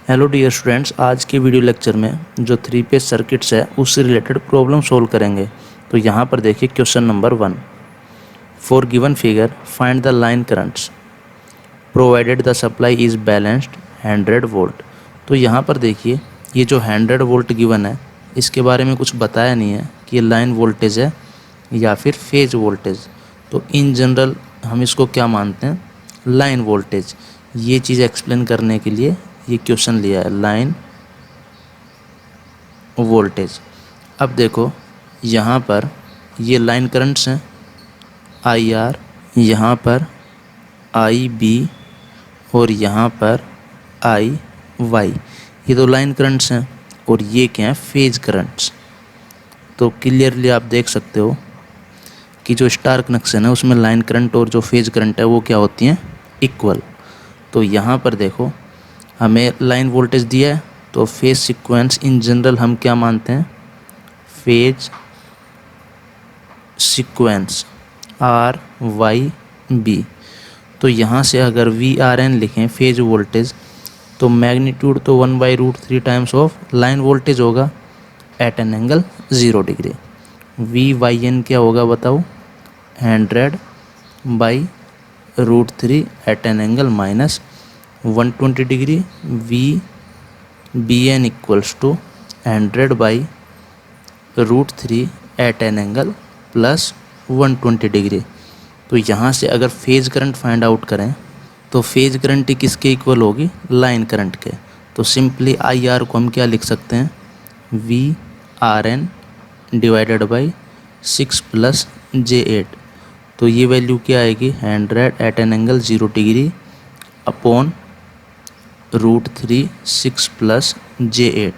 Hello dear students, आज के video lecture में जो 3 फेज सर्किट्स है उससे रिलेटेड प्रॉब्लम सोल्व करेंगे। तो यहाँ पर देखिए question number 1, for given figure find the line currents provided the supply is balanced 100 volt. तो यहाँ पर देखिए ये जो 100 वोल्ट गिवन है इसके बारे में कुछ बताया नहीं है कि ये लाइन वोल्टेज है या फिर फेज वोल्टेज। तो इन जनरल हम इसको क्या मानते हैं, लाइन वोल्टेज। ये चीज़ एक्सप्लेन करने के लिए ये क्वेश्चन लिया है, लाइन वोल्टेज। अब देखो यहाँ पर ये लाइन करंट्स हैं, आई आर, यहाँ पर आई बी और यहाँ पर आई वाई। ये तो लाइन करंट्स हैं और ये क्या है, फेज करंट्स। तो क्लियरली आप देख सकते हो कि जो स्टार कनेक्शन है उसमें लाइन करंट और जो फेज करंट है वो क्या होती हैं, इक्वल। तो यहाँ पर देखो हमें लाइन वोल्टेज दिया है तो फेज सीक्वेंस इन जनरल हम क्या मानते हैं, phase sequence R Y B. तो यहाँ से अगर वी आर एन लिखें फेज वोल्टेज तो मैग्नीट्यूड तो 1/√3 टाइम्स ऑफ लाइन वोल्टेज होगा at an angle 0 degree. V Y N क्या होगा बताओ, 100/√3 at an angle -120 degree. V B N equals to 100/√3 at an angle +120 degree. तो यहाँ से अगर फेज करंट फाइंड आउट करें तो फेज करंट किसके इक्वल होगी, लाइन करंट के। तो सिंपली आई आर को हम क्या लिख सकते हैं, V R N divided by 6 + j8। तो ये वैल्यू क्या आएगी, 100 at an angle 0 degree upon √3 6 + j8।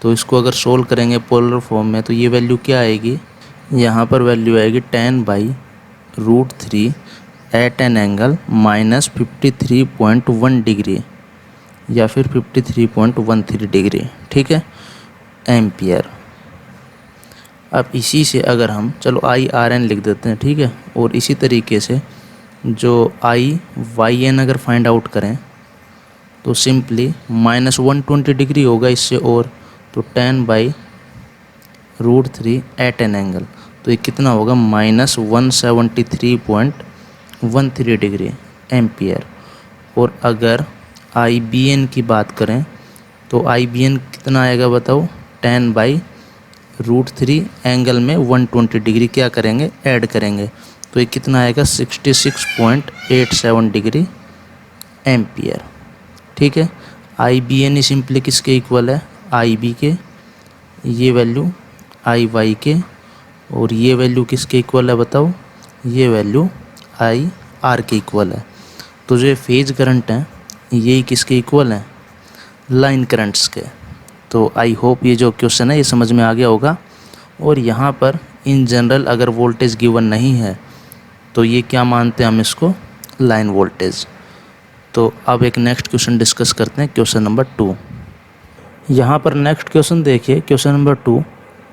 तो इसको अगर सोल्व करेंगे पोलर फॉर्म में तो ये वैल्यू क्या आएगी, यहाँ पर वैल्यू आएगी 10/√3 एट एन एंगल -53.1 डिग्री या फिर 53.13 डिग्री, ठीक है, एम्पियर। अब इसी से अगर हम चलो आई आर एन लिख देते हैं, ठीक है, और इसी तरीके से जो आई वाई एन अगर फाइंड आउट करें तो सिंपली -120 डिग्री होगा इससे, और तो 10/√3 एट एन एंगल, तो ये कितना होगा, -173.13 डिग्री एम्पियर। और अगर आई बी एन की बात करें तो आई बी एन कितना आएगा बताओ, 10/√3 एंगल में 120 डिग्री क्या करेंगे, ऐड करेंगे, तो ये कितना आएगा, 66.87 डिग्री एम्पियर, ठीक है। आई बी एन सिंपली किसके इक्वल है, आई बी के, ये वैल्यू आई वाई के, और ये वैल्यू किसके इक्वल है बताओ, ये वैल्यू आई आर के इक्वल है। तो जो फेज करंट हैं यही किसके इक्वल हैं, लाइन करंट्स के। तो आई होप ये जो क्वेश्चन है ये समझ में आ गया होगा। और यहाँ पर इन जनरल अगर वोल्टेज गिवन नहीं है तो ये क्या मानते हैं हम इसको, लाइन वोल्टेज। तो अब एक नेक्स्ट क्वेश्चन डिस्कस करते हैं, क्वेश्चन नंबर 2। यहाँ पर नेक्स्ट क्वेश्चन देखिए, क्वेश्चन नंबर 2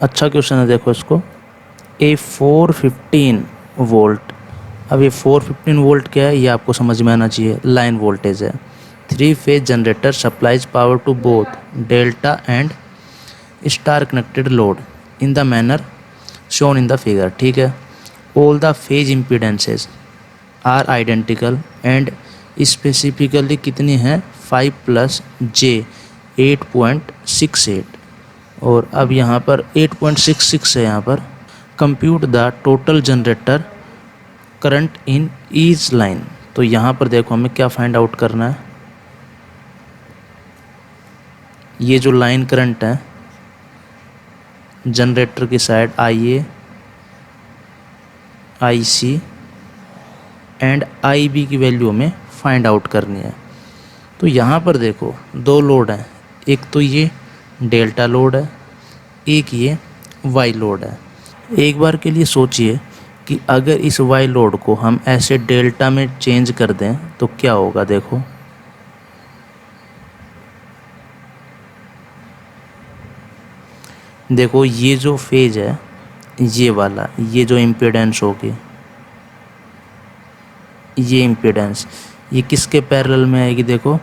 अच्छा क्वेश्चन है, देखो इसको। ए 415 वोल्ट, अब ये 415 वोल्ट क्या है ये आपको समझ में आना चाहिए, लाइन वोल्टेज है। 3 phase generator supplies power to both delta and star connected load in the manner shown in the figure, ठीक है। All the phase impedances are identical and specifically कितनी है, 5 + j 8.68। और अब यहाँ पर 8.66 है, यहाँ पर compute the total generator current in each line. तो यहाँ पर देखो हमें क्या फाइंड आउट करना है, ये जो लाइन करंट है जनरेटर की side I A, I C and I B की वैल्यू हमें फाइंड आउट करनी है। तो यहाँ पर देखो दो लोड हैं, एक तो ये डेल्टा लोड है, एक ये वाई लोड है। एक बार के लिए सोचिए कि अगर इस वाई लोड को हम ऐसे डेल्टा में चेंज कर दें तो क्या होगा, देखो देखो ये जो फेज है ये वाला, ये जो इम्पीडेंस होगी, ये इम्पीडेंस ये किसके पैरेलल में आएगी, देखो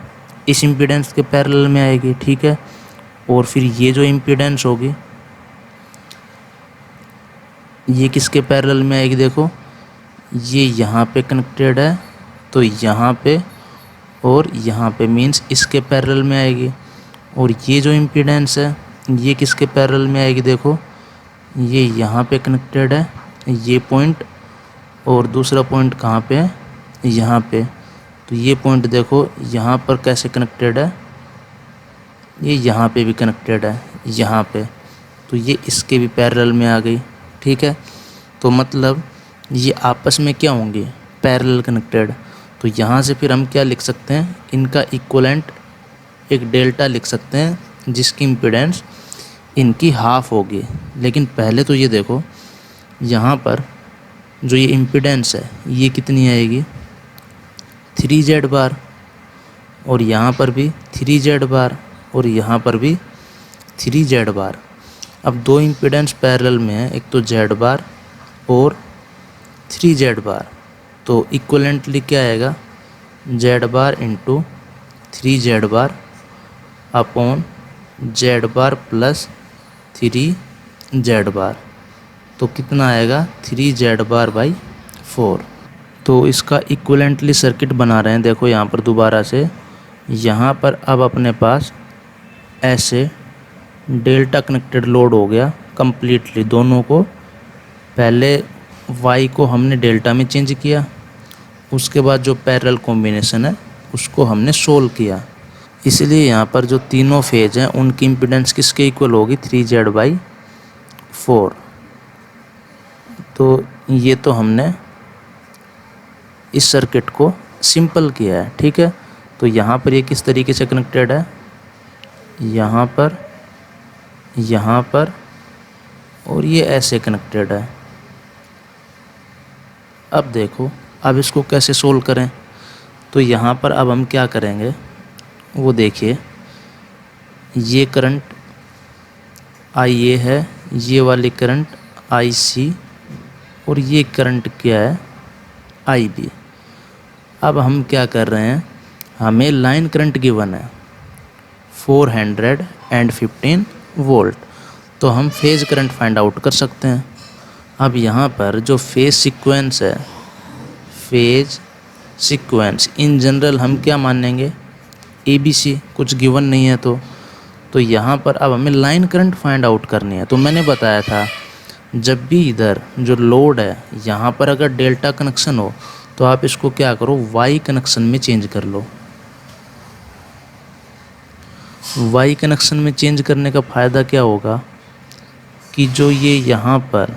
इस इम्पीडेंस के पैरेलल में आएगी, ठीक है। और फिर ये जो इम्पीडेंस होगी ये किसके पैरेलल में आएगी, देखो ये यहाँ पे कनेक्टेड है तो यहाँ पे और यहाँ पे, मीन्स इसके पैरेलल में आएगी। और ये जो इम्पीडेंस है ये किसके पैरेलल में आएगी, देखो ये यहाँ पे कनेक्टेड है ये पॉइंट, और दूसरा पॉइंट कहाँ पे है, यहाँ पे। तो ये पॉइंट देखो यहाँ पर कैसे कनेक्टेड है, ये यहाँ पे भी कनेक्टेड है यहाँ पे, तो ये इसके भी पैरेलल में आ गई, ठीक है। तो मतलब ये आपस में क्या होंगे, पैरेलल कनेक्टेड। तो यहाँ से फिर हम क्या लिख सकते हैं, इनका इक्वलेंट एक डेल्टा लिख सकते हैं जिसकी इम्पीडेंस इनकी हाफ होगी। लेकिन पहले तो ये देखो यहाँ पर जो ये इम्पीडेंस है ये कितनी आएगी, 3Z बार, और यहाँ पर भी 3Z बार, और यहाँ पर भी 3Z बार। अब दो इम्पीडेंस पैरेलल में है, एक तो Z बार और 3Z बार, तो इक्वलेंटली क्या आएगा, Z bar into 3Z bar upon Z bar plus 3Z bar, तो कितना आएगा 3Z बार बाई 4। तो इसका इक्वलेंटली सर्किट बना रहे हैं, देखो यहाँ पर दोबारा से, यहाँ पर अब अपने पास ऐसे डेल्टा कनेक्टेड लोड हो गया कम्प्लीटली दोनों को। पहले Y को हमने डेल्टा में चेंज किया, उसके बाद जो पैरेलल कॉम्बिनेशन है उसको हमने सोल्व किया। इसलिए यहाँ पर जो तीनों फेज हैं उनकी इम्पीडेंस किसके इक्वल होगी, 3Z बाई 4। तो ये तो हमने इस सर्किट को सिंपल किया है, ठीक है। तो यहाँ पर ये किस तरीके से कनेक्टेड है, यहाँ पर और ये ऐसे कनेक्टेड है। अब देखो अब इसको कैसे सोल्व करें, तो यहाँ पर अब हम क्या करेंगे वो देखिए, ये करंट IA है, ये वाली करंट IC, और ये करंट क्या है IB। अब हम क्या कर रहे हैं, हमें लाइन करंट गिवन है 415 वोल्ट, तो हम फेज करंट फाइंड आउट कर सकते हैं। अब यहाँ पर जो फेज सीक्वेंस है, फेज सीक्वेंस इन जनरल हम क्या मानेंगे, ABC, कुछ गिवन नहीं है तो यहाँ पर अब हमें लाइन करंट फाइंड आउट करनी है। तो मैंने बताया था जब भी इधर जो लोड है यहाँ पर अगर डेल्टा कनेक्शन हो तो आप इसको क्या करो, Y कनेक्शन में चेंज कर लो। Y कनेक्शन में चेंज करने का फ़ायदा क्या होगा कि जो ये यहाँ पर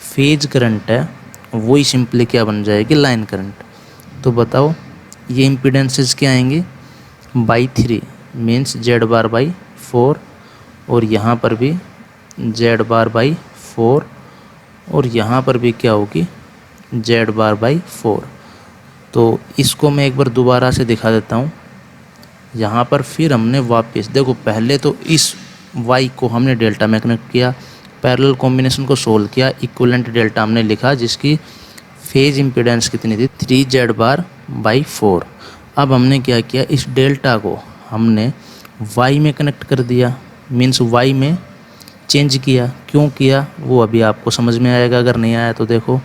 फेज करंट है वही सिंपली क्या बन जाएगी, लाइन करंट। तो बताओ ये इम्पीडेंसेस क्या आएंगी, by 3 means Z bar by 4, और यहाँ पर भी Z बार बाई 4, और यहाँ पर भी क्या होगी Z बार बाई 4। तो इसको मैं एक बार दोबारा से दिखा देता हूँ। यहाँ पर फिर हमने वापस देखो, पहले तो इस Y को हमने डेल्टा में कनेक्ट किया, पैरेलल कॉम्बिनेशन को सोल्व किया, इक्विवेलेंट डेल्टा हमने लिखा जिसकी फेज इम्पीडेंस कितनी थी, 3Z बार बाई 4। अब हमने क्या किया, इस डेल्टा को हमने Y में कनेक्ट कर दिया, मीन्स Y में चेंज किया। क्यों किया वो अभी आपको समझ में आएगा, अगर नहीं आया तो देखो,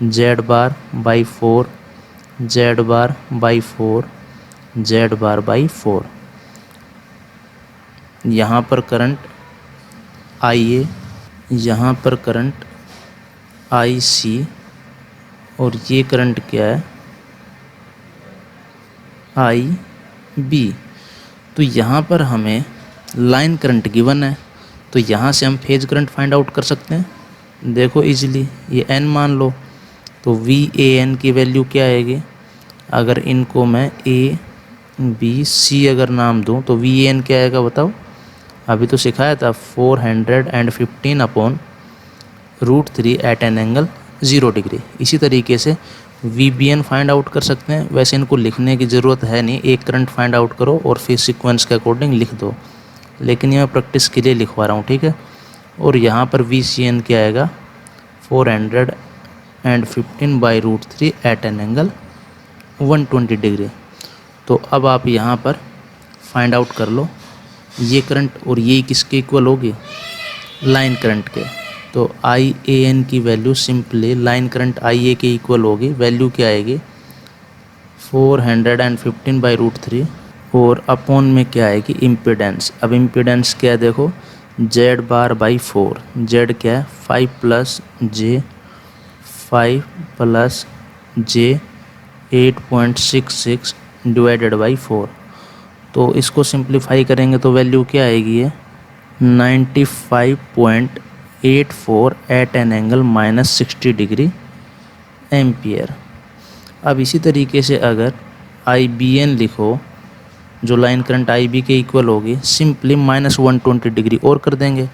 Z bar by 4, Z bar by 4, Z bar by 4। यहाँ पर करंट IA, यहाँ पर करंट IC, और ये करंट क्या है IB। तो यहाँ पर हमें लाइन करंट गिवन है, तो यहाँ से हम फेज करंट फाइंड आउट कर सकते हैं। देखो इजीली, ये n मान लो, तो VAN की वैल्यू क्या आएगी, अगर इनको मैं A B C अगर नाम दूँ तो VAN क्या आएगा बताओ, अभी तो सिखाया था 415 upon √3 at an angle 0 degree. इसी तरीके से VBN फाइंड आउट कर सकते हैं। वैसे इनको लिखने की ज़रूरत है नहीं, एक करंट फाइंड आउट करो और फिर सीक्वेंस के अकॉर्डिंग लिख दो, लेकिन ये मैं प्रैक्टिस के लिए लिखवा रहा हूँ, ठीक है। और यहाँ पर VCN क्या आएगा, 415 by √3 at an angle 120 degree. तो अब आप यहाँ पर फाइंड आउट कर लो, ये करंट और ये किसके इक्वल होगी, लाइन करंट के। तो आई ए एन की value simply line current I A के इक्वल होगी। वैल्यू क्या आएगी, 415/√3 और अपॉन में क्या आएगी, इम्पीडेंस। अब इम्पीडेंस क्या है देखो, Z⁻/4, Z क्या है 5 + j 8.66 / 4। तो इसको सिंप्लीफाई करेंगे तो वैल्यू क्या आएगी, है 95.84 एट एन एंगल -60° एम्पियर। अब इसी तरीके से अगर IBN लिखो, जो लाइन करंट IB के इक्वल होगी, सिंपली -120° और कर देंगे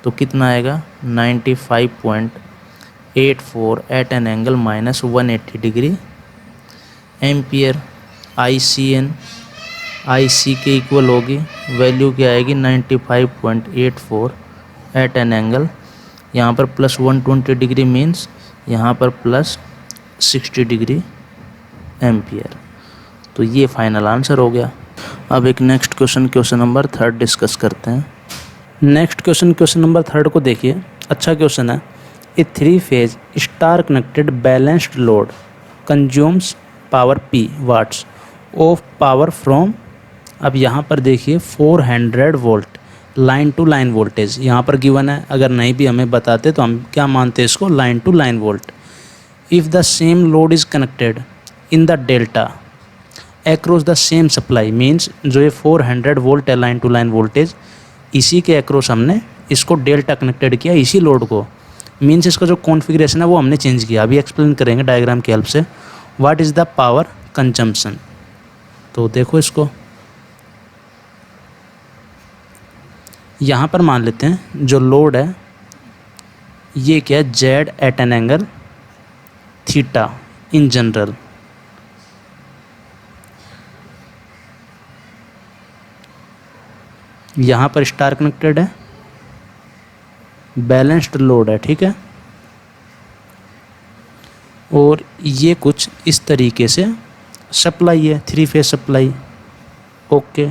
तो कितना आएगा, 95.84 at an angle -180° ampere. IC के इक्वल होगी, वैल्यू क्या आएगी, 95.84 एट एन एंगल, यहाँ पर +120° मीन्स यहाँ पर +60° एम्पियर। तो ये फाइनल आंसर हो गया। अब एक नेक्स्ट क्वेश्चन नंबर 3 डिस्कस करते हैं। नेक्स्ट क्वेश्चन नंबर 3 को देखिए, अच्छा क्वेश्चन है। A 3 phase star connected balanced load consumes power P watts of power from. अब यहाँ पर देखिए 400 volt line to line voltage यहाँ पर गिवन है। अगर नहीं भी हमें बताते तो हम क्या मानते हैं इसको, line to line volt. If the same load is connected in the delta across the same supply, means जो ये 400 वोल्ट है लाइन टू लाइन वोल्टेज, इसी के एक्रॉस हमने इसको डेल्टा कनेक्टेड किया, इसी लोड को, मीन्स इसका जो कॉन्फ़िगरेशन है वो हमने चेंज किया। अभी एक्सप्लेन करेंगे डायग्राम की हेल्प से। What is the power consumption. तो देखो इसको यहाँ पर मान लेते हैं जो लोड है ये क्या है, Z at an angle theta in general. यहाँ पर स्टार कनेक्टेड है, बैलेंस्ड लोड है, ठीक है। और ये कुछ इस तरीके से सप्लाई है, 3 फेज सप्लाई। ओके,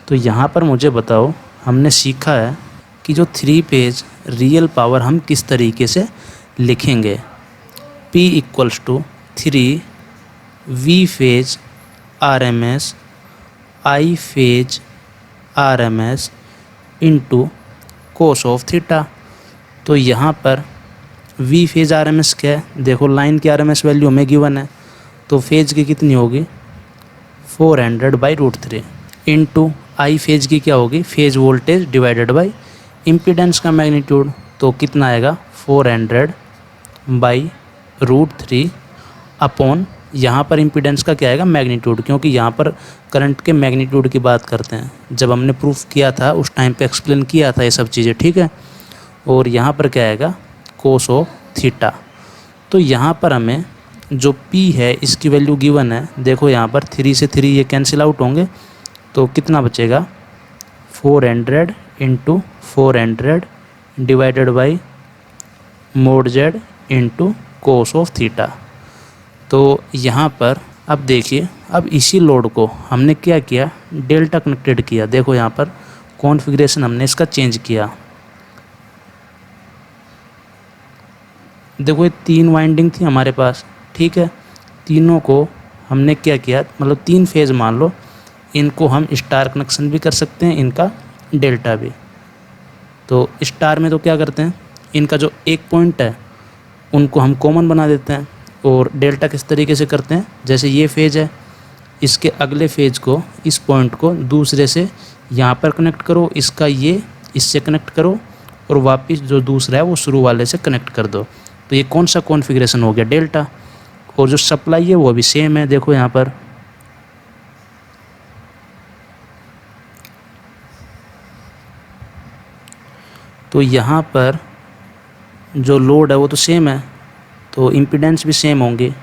तो यहाँ पर मुझे बताओ, हमने सीखा है कि जो 3 फेज रियल पावर हम किस तरीके से लिखेंगे। P = 3 V phase RMS I phase RMS into cos of theta. तो यहाँ पर V फेज RMS क्या है, देखो लाइन की RMS वैल्यू हमें गिवन है, तो फेज की कितनी होगी 400/√3 इंटू I फेज की क्या होगी, phase voltage divided by impedance का मैग्नीट्यूड। तो कितना आएगा 400/√3 अपॉन, यहाँ पर इम्पीडेंस का क्या आएगा, मैग्नीट्यूड, क्योंकि यहाँ पर करंट के मैग्नीट्यूड की बात करते हैं। जब हमने प्रूफ किया था उस टाइम पे एक्सप्लेन किया था ये सब चीज़ें, ठीक है। और यहाँ पर क्या आएगा, कोस ऑफ थीटा। तो यहाँ पर हमें जो P है इसकी वैल्यू गिवन है, देखो यहाँ पर 3 से 3 ये कैंसिल आउट होंगे, तो कितना बचेगा 400 into 400 divided by mode Z into cos of theta. तो यहाँ पर अब देखिए, अब इसी लोड को हमने क्या किया, डेल्टा कनेक्टेड किया। देखो यहाँ पर कॉन्फ़िगरेशन हमने इसका चेंज किया। देखो ये 3 वाइंडिंग थी हमारे पास, ठीक है। तीनों को हमने क्या किया, मतलब 3 फेज मान लो, इनको हम स्टार कनेक्शन भी कर सकते हैं, इनका डेल्टा भी। तो स्टार में तो क्या करते हैं, इनका जो एक पॉइंट है उनको हम कॉमन बना देते हैं। और डेल्टा किस तरीके से करते हैं, जैसे ये फेज है, इसके अगले फेज को, इस पॉइंट को दूसरे से यहाँ पर कनेक्ट करो, इसका ये इससे कनेक्ट करो, और वापस जो दूसरा है वो शुरू वाले से कनेक्ट कर दो। तो ये कौन सा कॉन्फ़िगरेशन हो गया, डेल्टा। और जो सप्लाई है वो भी सेम है, देखो यहाँ पर तो यहाँ पर जो लोड है वो तो सेम है, तो इम्पीडेंस भी सेम होंगे।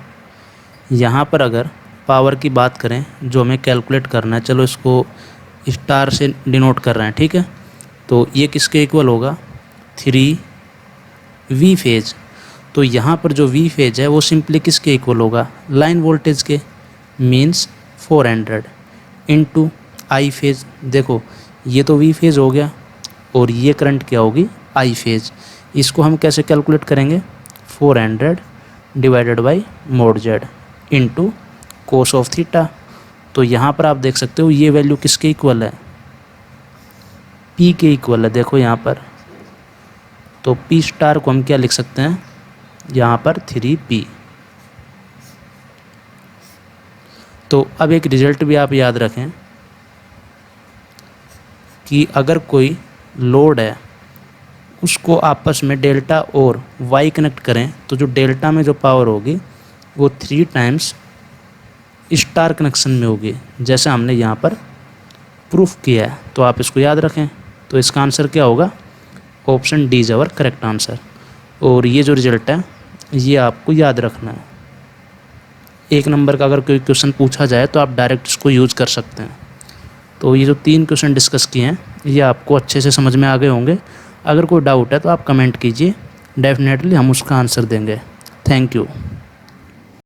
यहाँ पर अगर पावर की बात करें जो हमें कैलकुलेट करना है, चलो इसको स्टार से डिनोट कर रहे हैं, ठीक है। तो ये किसके इक्वल होगा, 3 V फेज। तो यहाँ पर जो V फेज है वो सिंपली किसके इक्वल होगा, लाइन वोल्टेज के, मीन्स 400 इंटू आई फेज। देखो ये तो वी फेज हो गया और ये करंट क्या होगी, आई फेज। इसको हम कैसे कैलकुलेट करेंगे, 400 divided by mode Z into cos of theta. तो यहाँ पर आप देख सकते हो ये वैल्यू किसके इक्वल है, पी के इक्वल है। देखो यहाँ पर तो पी स्टार को हम क्या लिख सकते हैं, यहाँ पर 3p। तो अब एक रिजल्ट भी आप याद रखें कि अगर कोई लोड है उसको आपस में डेल्टा और वाई कनेक्ट करें तो जो डेल्टा में जो पावर होगी वो 3 टाइम्स स्टार कनेक्शन में होगी, जैसे हमने यहाँ पर प्रूफ किया है। तो आप इसको याद रखें। तो इसका आंसर क्या होगा, option D is our correct answer. और ये जो रिजल्ट है ये आपको याद रखना है। 1 नंबर का अगर कोई क्वेश्चन पूछा जाए तो आप डायरेक्ट इसको यूज़ कर सकते हैं। तो ये जो 3 क्वेश्चन डिस्कस किए हैं ये आपको अच्छे से समझ में आ गए होंगे। अगर कोई डाउट है तो आप कमेंट कीजिए, डेफिनेटली हम उसका आंसर देंगे। Thank you.